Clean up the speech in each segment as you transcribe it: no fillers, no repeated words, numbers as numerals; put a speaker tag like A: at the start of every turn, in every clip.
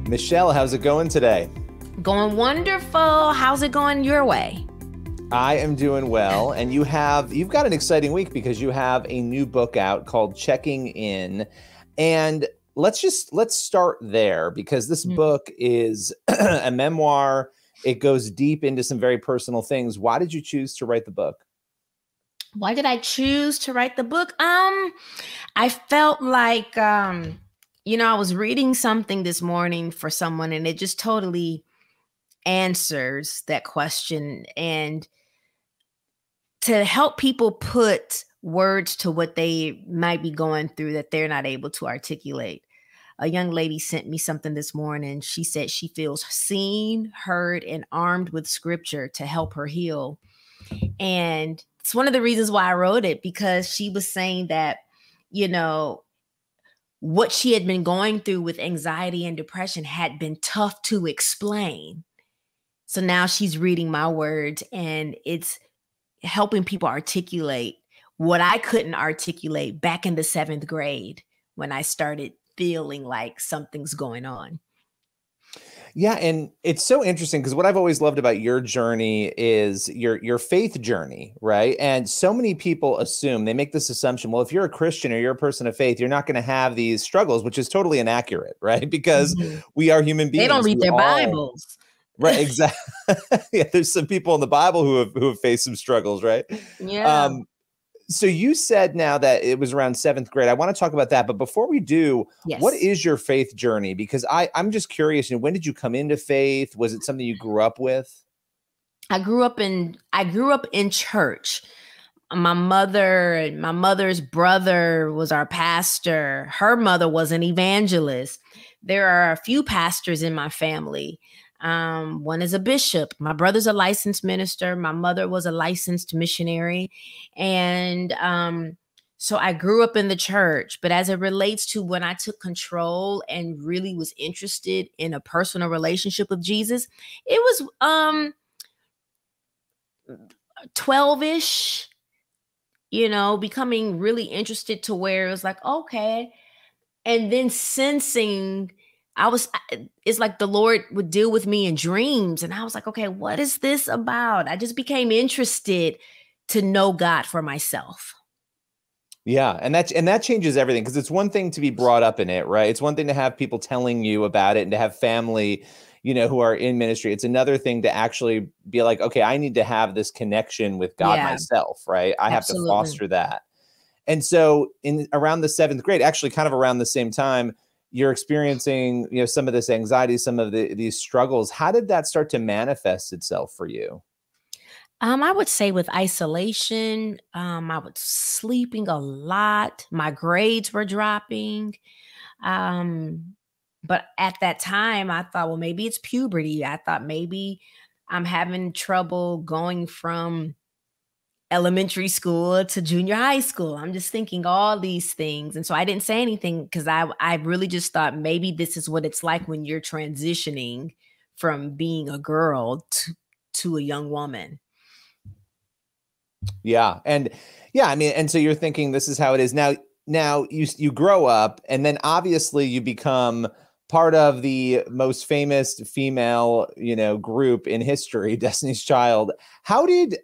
A: Michelle, how's it going today?
B: Going wonderful. How's it going your way?
A: I am doing well, and you've got an exciting week because you have a new book out called Checking In. And let's start there because this book is a memoir. It goes deep into some very personal things. Why did you choose to write the book?
B: Why did I choose to write the book? I felt like I was reading something this morning for someone and it just totally answers that question. And to help people put words to what they might be going through that they're not able to articulate. A young lady sent me something this morning. She said she feels seen, heard, and armed with scripture to help her heal. And it's one of the reasons why I wrote it, because she was saying that, what she had been going through with anxiety and depression had been tough to explain. So now she's reading my words and it's helping people articulate what I couldn't articulate back in the 7th grade when I started feeling like something's going on.
A: Yeah, and it's so interesting because what I've always loved about your journey is your faith journey, right? And so many people they make this assumption, well, if you're a Christian or you're a person of faith, you're not going to have these struggles, which is totally inaccurate, right? Because we are human beings.
B: They don't read their Bibles.
A: Right, exactly. Yeah, there's some people in the Bible who have faced some struggles, right?
B: Yeah.
A: So you said now that it was around 7th grade. I want to talk about that, but before we do,
B: Yes.
A: What is your faith journey? Because I'm just curious. When did you come into faith? Was it something you grew up with?
B: I grew up in church. My mother's brother was our pastor. Her mother was an evangelist. There are a few pastors in my family. One is a bishop. My brother's a licensed minister. My mother was a licensed missionary. And so I grew up in the church. But as it relates to when I took control and really was interested in a personal relationship with Jesus, it was 12-ish, becoming really interested to where it was like, okay. And then sensing it's like the Lord would deal with me in dreams. And I was like, okay, what is this about? I just became interested to know God for myself.
A: Yeah. And that changes everything, because it's one thing to be brought up in it, right? It's one thing to have people telling you about it and to have family, who are in ministry. It's another thing to actually be like, okay, I need to have this connection with God myself, right? I have to foster that. And so around the 7th grade, actually kind of around the same time, you're experiencing, some of this anxiety, some of these struggles. How did that start to manifest itself for you?
B: I would say with isolation, I was sleeping a lot. My grades were dropping. But at that time, I thought, well, maybe it's puberty. I thought maybe I'm having trouble going from elementary school to junior high school. I'm just thinking all these things. And so I didn't say anything because I really just thought maybe this is what it's like when you're transitioning from being a girl to a young woman.
A: Yeah. And and so you're thinking this is how it is. Now you grow up, and then obviously you become part of the most famous female, group in history, Destiny's Child. How did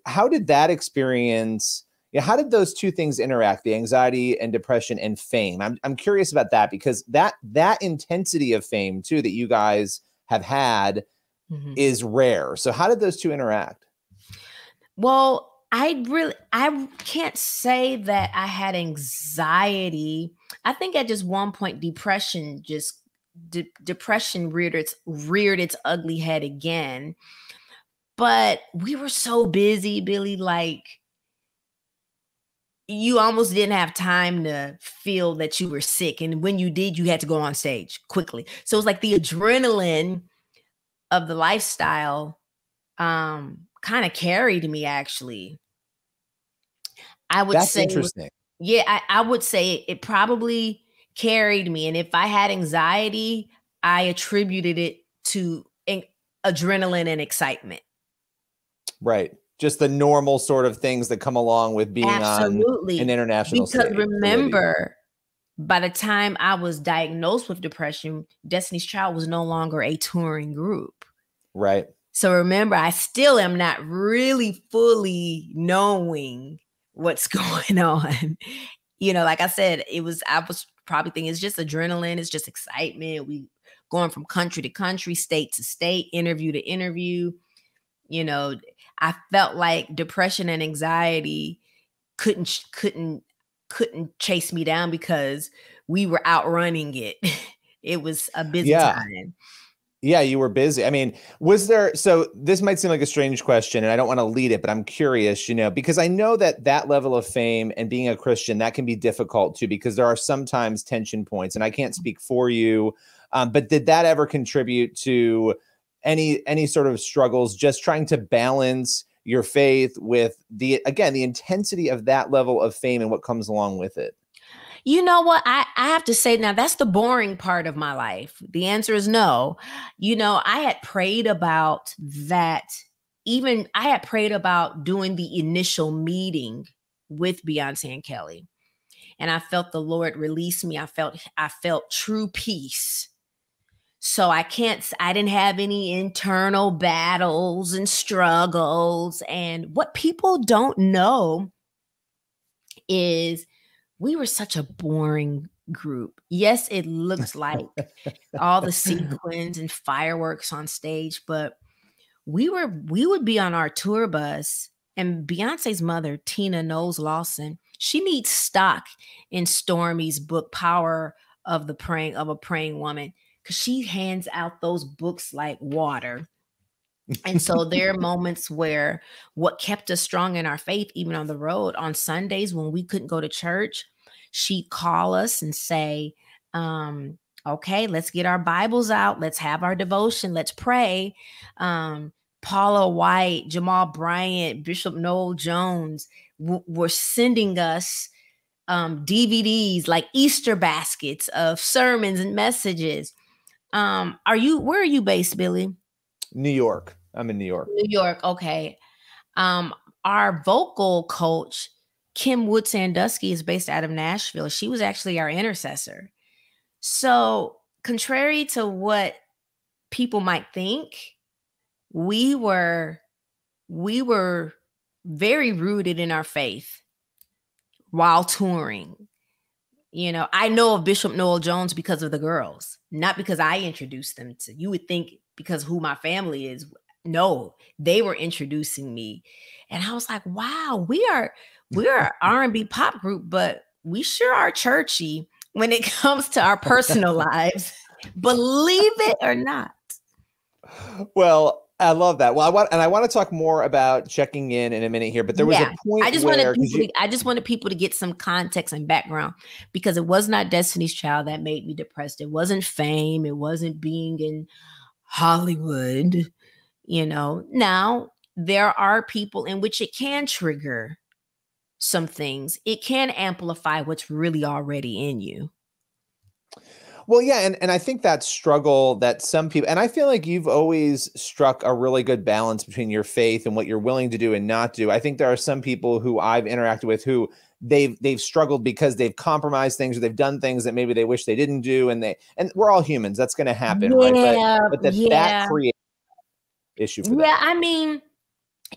A: that experience, how did those two things interact, the anxiety and depression and fame? I'm curious about that, because that intensity of fame too that you guys have had is rare. So how did those two interact?
B: Well, I can't say that I had anxiety. I think at just one point, depression reared its ugly head again. But we were so busy, Billy, like you almost didn't have time to feel that you were sick. And when you did, you had to go on stage quickly. So it was like the adrenaline of the lifestyle kind of carried me, actually. I would say
A: interesting.
B: I would say it probably carried me. And if I had anxiety, I attributed it to adrenaline and excitement.
A: Right. Just the normal sort of things that come along with being on an international stage.
B: Because remember, by the time I was diagnosed with depression, Destiny's Child was no longer a touring group.
A: Right.
B: So remember, I still am not really fully knowing what's going on. Like I said, I was probably thinking it's just adrenaline, it's just excitement. We going from country to country, state to state, interview to interview. I felt like depression and anxiety couldn't chase me down because we were outrunning it. It was a busy time.
A: Yeah, you were busy. I mean, so this might seem like a strange question and I don't want to lead it, but I'm curious, because I know that level of fame and being a Christian, that can be difficult too, because there are sometimes tension points, and I can't speak for you. But did that ever contribute to any sort of struggles, just trying to balance your faith with the intensity of that level of fame and what comes along with it?
B: You know what? I have to say now, that's the boring part of my life. The answer is no. I had prayed about that. I had prayed about doing the initial meeting with Beyonce and Kelly. And I felt the Lord release me. I felt true peace. So I didn't have any internal battles and struggles. And what people don't know is we were such a boring group. Yes, it looks like all the sequins and fireworks on stage, but we would be on our tour bus, and Beyonce's mother, Tina Knowles Lawson, she needs stock in Stormy's book, Power of a Praying Woman, because she hands out those books like water. And so there are moments where what kept us strong in our faith, even on the road, on Sundays when we couldn't go to church, she'd call us and say, okay, let's get our Bibles out. Let's have our devotion. Let's pray. Paula White, Jamal Bryant, Bishop Noel Jones were sending us DVDs, like Easter baskets of sermons and messages. Where are you based, Billy?
A: New York. I'm in New York.
B: New York. Okay. Our vocal coach, Kim Wood Sandusky, is based out of Nashville. She was actually our intercessor. So contrary to what people might think, we were very rooted in our faith while touring. I know of Bishop Noel Jones because of the girls, not because I introduced them to. You would think because who my family is. No, they were introducing me. And I was like, wow, we're an R&B pop group, but we sure are churchy when it comes to our personal lives. Believe it or not.
A: Well, I love that. Well, I want to talk more about checking in a minute here, but there was a point
B: I just wanted people to get some context and background, because it was not Destiny's Child that made me depressed. It wasn't fame. It wasn't being in Hollywood. Now there are people in which it can trigger some things. It can amplify what's really already in you.
A: Well, yeah. And I think that struggle that some people, and I feel like you've always struck a really good balance between your faith and what you're willing to do and not do. I think there are some people who I've interacted with who they've struggled because they've compromised things, or they've done things that maybe they wish they didn't do. And we're all humans. That's going to happen.
B: Yeah,
A: right. But that creates issue for them.
B: I mean,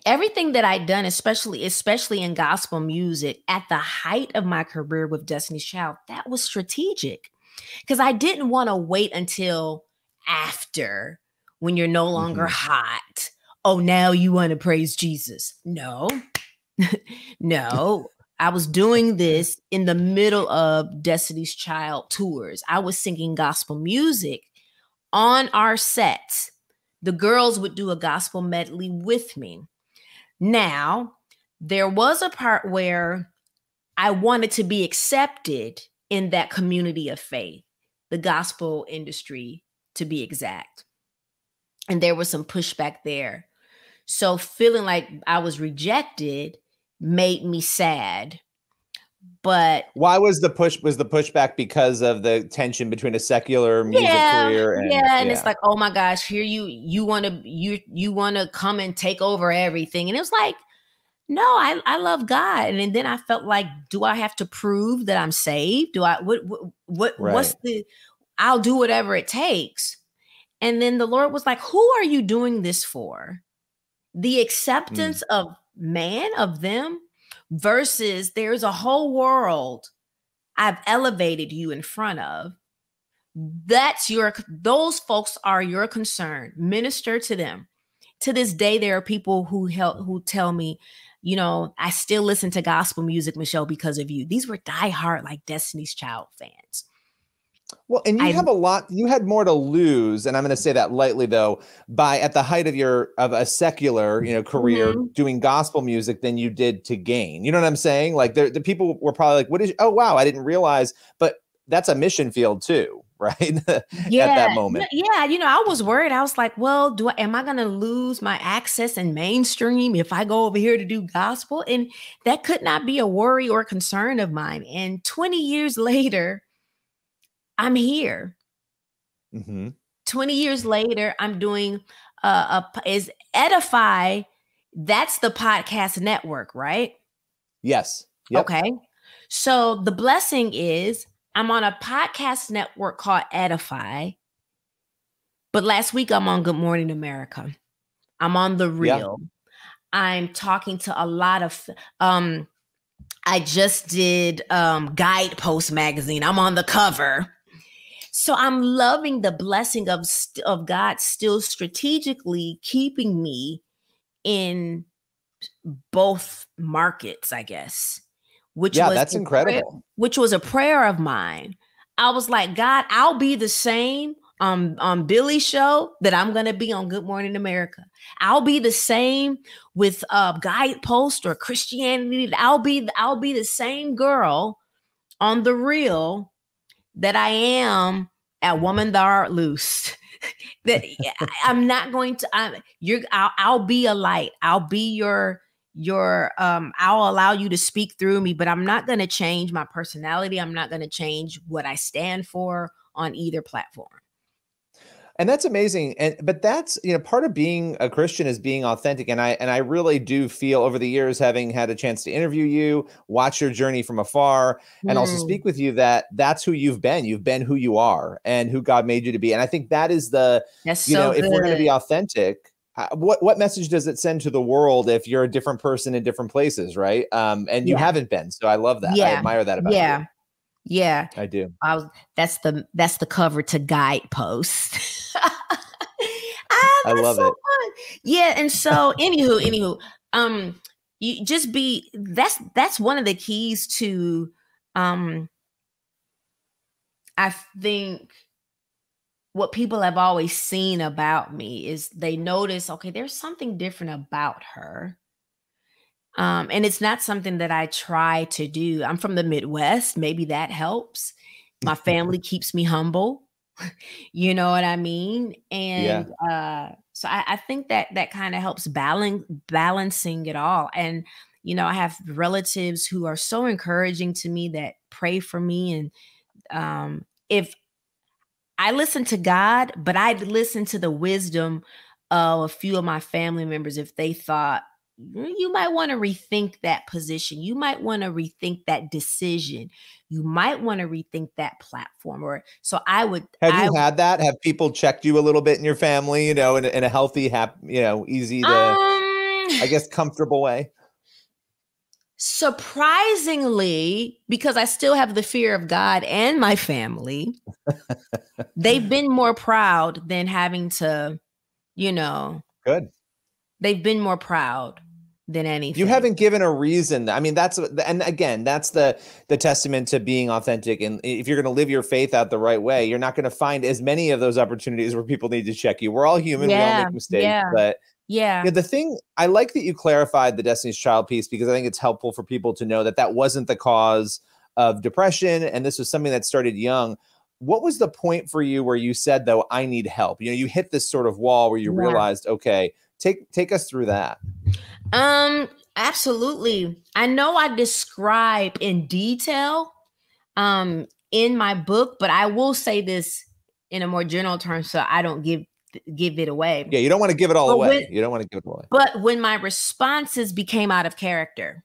B: everything that I'd done, especially in gospel music at the height of my career with Destiny's Child, that was strategic, because I didn't want to wait until after, when you're no longer hot. Oh, now you want to praise Jesus. No, no. I was doing this in the middle of Destiny's Child tours. I was singing gospel music on our sets. The girls would do a gospel medley with me. Now, there was a part where I wanted to be accepted in that community of faith, the gospel industry, to be exact. And there was some pushback there. So feeling like I was rejected made me sad. But
A: why was the pushback? Because of the tension between a secular music career and
B: it's like, oh my gosh, here you want to come and take over everything. And it was like, No, I love God. And then I felt like, do I have to prove that I'm saved? Do I what's
A: Right.
B: the I'll do whatever it takes. And then the Lord was like, who are you doing this for? The
A: Mm.
B: acceptance of man, of them, versus there's a whole world I've elevated you in front of. Those folks are your concern. Minister to them. To this day, there are people who tell me, I still listen to gospel music, Michelle, because of you. These were diehard, like Destiny's Child fans.
A: Well, and you
B: I
A: have a lot, you had more to lose, and I'm going to say that lightly though, by at the height of a secular, career
B: Mhm.
A: doing gospel music than you did to gain. You know what I'm saying? Like the people were probably like, oh wow, I didn't realize, but that's a mission field too, right? At
B: Yeah,
A: that moment.
B: yeah. I was worried. I was like, well, am I going to lose my access in mainstream if I go over here to do gospel? And that could not be a worry or concern of mine. And 20 years later, I'm here.
A: Mm-hmm.
B: 20 years later, I'm doing is Edify. That's the podcast network, right?
A: Yes. Yep.
B: Okay. So the blessing is I'm on a podcast network called Edify. But last week I'm on Good Morning America. I'm on The
A: Yeah.
B: Real. I'm talking to a lot of I just did Guidepost magazine. I'm on the cover. So I'm loving the blessing of God still strategically keeping me in both markets, I guess. Which
A: Yeah,
B: was
A: that's incredible.
B: which was a prayer of mine. I was like, God, I'll be the same on Billy's show that I'm gonna be on Good Morning America. I'll be the same with Guidepost or Christianity. I'll be the same girl on The Real that I am at Woman Thou Art Loose. That I'm not going to. I'll be a light. I'll be your. I'll allow you to speak through me, but I'm not going to change my personality. I'm not going to change what I stand for on either platform.
A: And that's amazing. But that's, part of being a Christian is being authentic. And I really do feel over the years, having had a chance to interview you, watch your journey from afar, and also speak with you, that's who you've been. You've been who you are and who God made you to be. And I think that is
B: That's so
A: if we're going to be
B: good.
A: authentic, what message does it send to the world if you're a different person in different places, right? And you
B: Yeah.
A: haven't been. So I love that. I
B: Yeah.
A: admire that about
B: Yeah.
A: you.
B: Yeah.
A: I do.
B: That's the cover to Guidepost.
A: I
B: That's
A: love
B: so
A: it.
B: fun. Yeah, and so anywho, you just be that's one of the keys to I think what people have always seen about me is they notice, okay, there's something different about her. And it's not something that I try to do. I'm from the Midwest. Maybe that helps. My family keeps me humble. You know what I mean? And
A: Yeah.
B: so I think that kind of helps balancing it all. And I have relatives who are so encouraging to me that pray for me. And if I listen to God, but I'd listen to the wisdom of a few of my family members if they thought you might want to rethink that position. You might want to rethink that decision. You might want to rethink that platform. Or so I would.
A: Have you had that? Have people checked you a little bit in your family, in a healthy, easy to, I guess, comfortable way?
B: Surprisingly, because I still have the fear of God and my family, they've been more proud than having to,
A: Good.
B: they've been more proud than anything.
A: You haven't given a reason. I mean, and again, that's the testament to being authentic. And if you're going to live your faith out the right way, you're not going to find as many of those opportunities where people need to check you. We're all human. We all make mistakes. But the thing, I like that you clarified the Destiny's Child piece, because I think it's helpful for people to know that wasn't the cause of depression. And this was something that started young. What was the point for you where you said, though, I need help? You hit this sort of wall where you realized, okay, take us through that.
B: Absolutely. I know I describe in detail in my book, but I will say this in a more general term so I don't give give it away.
A: Yeah, you don't want to give it all
B: But
A: away. You don't want to give it away.
B: But when my responses became out of character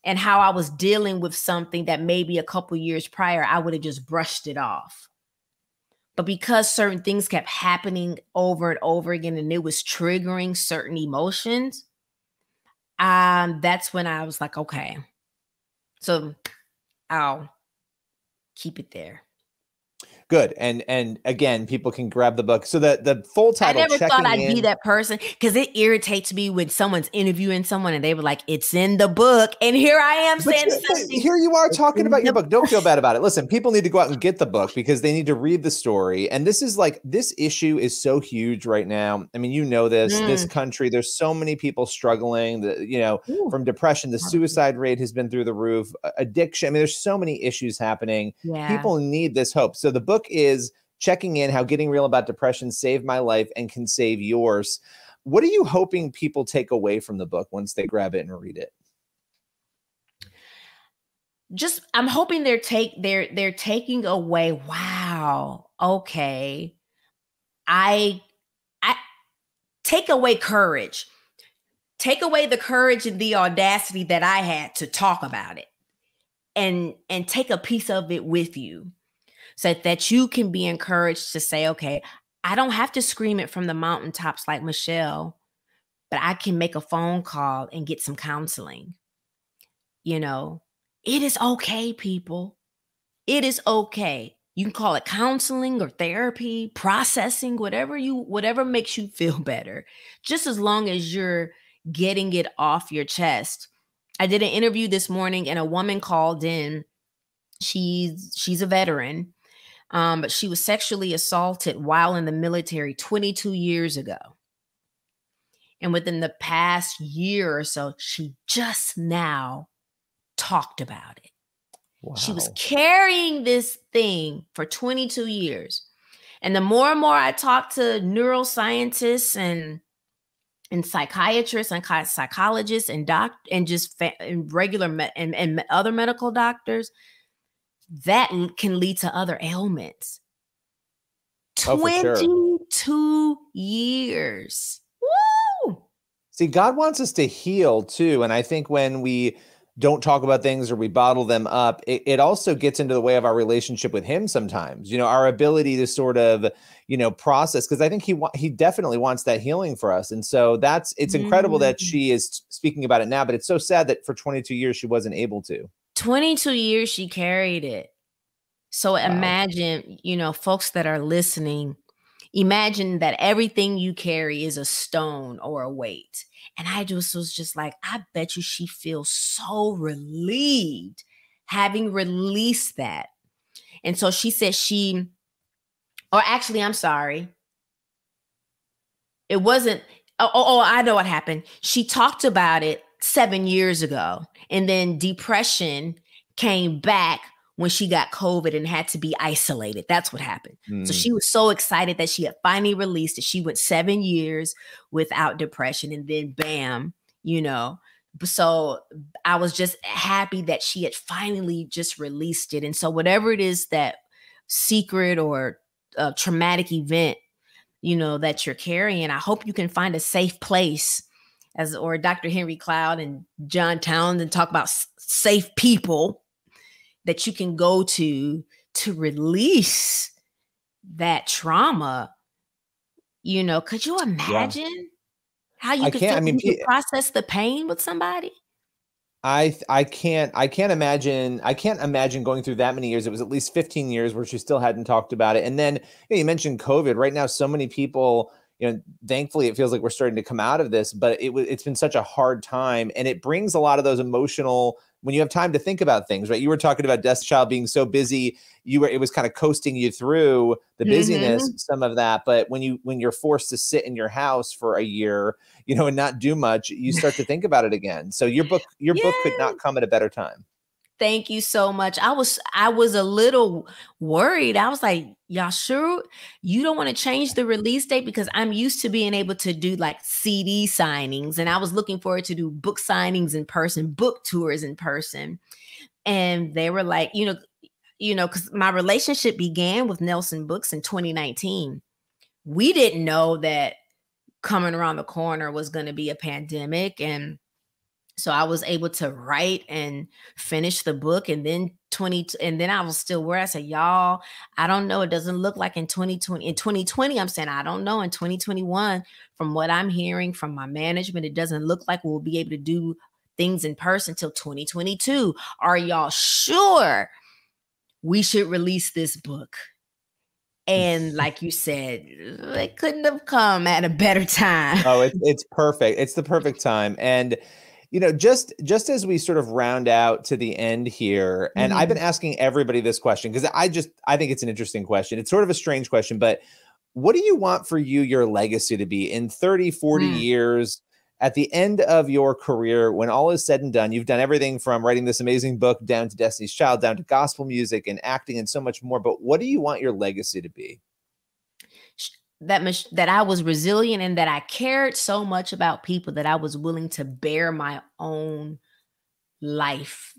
B: and how I was dealing with something that maybe a couple years prior, I would have just brushed it off. But because certain things kept happening over and over again, and it was triggering certain emotions, that's when I was like, okay, so I'll keep it there.
A: Good. And again, people can grab the book. So the full title.
B: I never thought I'd be that person, because it irritates me when someone's interviewing someone and they were like, it's in the book. And here I am saying something.
A: Here you are talking about your book. Don't feel bad about it. Listen, people need to go out and get the book because they need to read the story. And this issue is so huge right now. I mean, you know this country, there's so many people struggling, from depression, the suicide rate has been through the roof, addiction. I mean, there's so many issues happening. Yeah. People need this hope. So the book is Checking In: How Getting Real About Depression Saved My Life and Can Save Yours. What are you hoping people take away from the book once they grab it and read it?
B: I'm hoping they're taking away, wow, okay. I take away courage. Take away the courage and the audacity that I had to talk about it, and take a piece of it with you, so that you can be encouraged to say, okay, I don't have to scream it from the mountaintops like Michelle, but I can make a phone call and get some counseling. It is okay, people. It is okay. You can call it counseling or therapy, processing, whatever makes you feel better, just as long as you're getting it off your chest. I did an interview this morning and a woman called in. She's a veteran. But she was sexually assaulted while in the military 22 years ago. And within the past year or so, she just now talked about it. Wow. She was carrying this thing for 22 years. And the more and more I talk to neuroscientists and psychiatrists and psychologists and regular and other medical doctors, that can lead to other ailments. 22 years. Woo!
A: See, God wants us to heal too. And I think when we don't talk about things or we bottle them up, it also gets into the way of our relationship with him sometimes, our ability to sort of, process, because I think he definitely wants that healing for us. And so it's incredible that she is speaking about it now, but it's so sad that for 22 years she wasn't able to.
B: 22 years she carried it. So imagine, folks that are listening, imagine that everything you carry is a stone or a weight. And I just was just like, I bet you she feels so relieved having released that. And so she said I'm sorry. It wasn't, I know what happened. She talked about it 7 years ago, and then depression came back when she got COVID and had to be isolated. That's what happened. So she was so excited that she had finally released it. She went 7 years without depression, and then bam, So I was just happy that she had finally just released it. And so whatever it is, that secret or traumatic event, that you're carrying, I hope you can find a safe place, or Dr. Henry Cloud and John Townsend talk about safe people that you can go to release that trauma. Could you imagine how you could process the pain with somebody?
A: I can't imagine going through that many years. It was at least 15 years where she still hadn't talked about it. And then you mentioned COVID. Right now, so many people, thankfully it feels like we're starting to come out of this, but it's been such a hard time, and it brings a lot of those emotional, when you have time to think about things, right? You were talking about Destiny's Child being so busy, it was kind of coasting you through the busyness, some of that. But when you're forced to sit in your house for a year, and not do much, you start to think about it again. So your book could not come at a better time.
B: Thank you so much. I was a little worried. I was like, y'all sure you don't want to change the release date? Because I'm used to being able to do like CD signings, and I was looking forward to do book signings in person, book tours in person. And they were like, because my relationship began with Nelson Books in 2019. we didn't know that coming around the corner was going to be a pandemic. And so I was able to write and finish the book. And then I was still where I said, y'all, I don't know. It doesn't look like in 2020, I'm saying, I don't know. In 2021, from what I'm hearing from my management, it doesn't look like we'll be able to do things in person till 2022. Are y'all sure we should release this book? And like you said, it couldn't have come at a better time.
A: Oh, it's perfect. It's the perfect time. And, you know, just as we sort of round out to the end here, and I've been asking everybody this question because I think it's an interesting question. It's sort of a strange question, but what do you want for your legacy to be in 30, 40 years? At the end of your career, when all is said and done, you've done everything from writing this amazing book down to Destiny's Child, down to gospel music and acting and so much more. But what do you want your legacy to be?
B: That I was resilient and that I cared so much about people that I was willing to bear my own life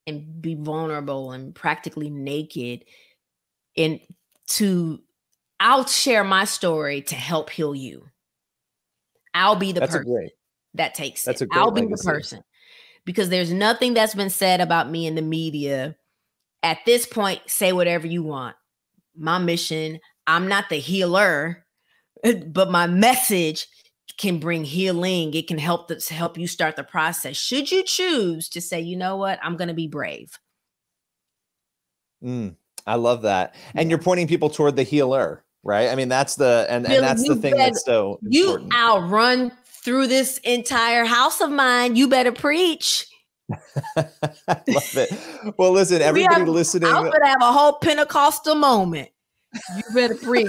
B: and be vulnerable and practically naked. And I'll share my story to help heal you. I'll be the person that takes it. I'll be the person, because there's nothing that's been said about me in the media. At this point, say whatever you want. My mission, I'm not the healer, but my message can bring healing. It can help you start the process. Should you choose to say, you know what, I'm going to be brave.
A: I love that. And you're pointing people toward the healer. Right. I mean, that's the thing that's so important.
B: I'll run through this entire house of mine. You better preach.
A: I love it. Well, listen, everybody listening.
B: I'm going to have a whole Pentecostal moment. You better preach.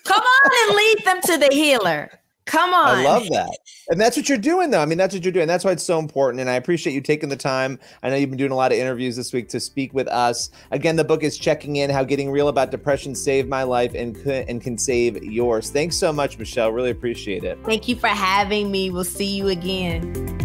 B: Come on and lead them to the healer. Come on.
A: I love that. And that's what you're doing, though. I mean, that's what you're doing. That's why it's so important. And I appreciate you taking the time. I know you've been doing a lot of interviews this week to speak with us. Again, the book is Checking In, How Getting Real About Depression Saved My Life and Can Save Yours. Thanks so much, Michelle. Really appreciate it.
B: Thank you for having me. We'll see you again.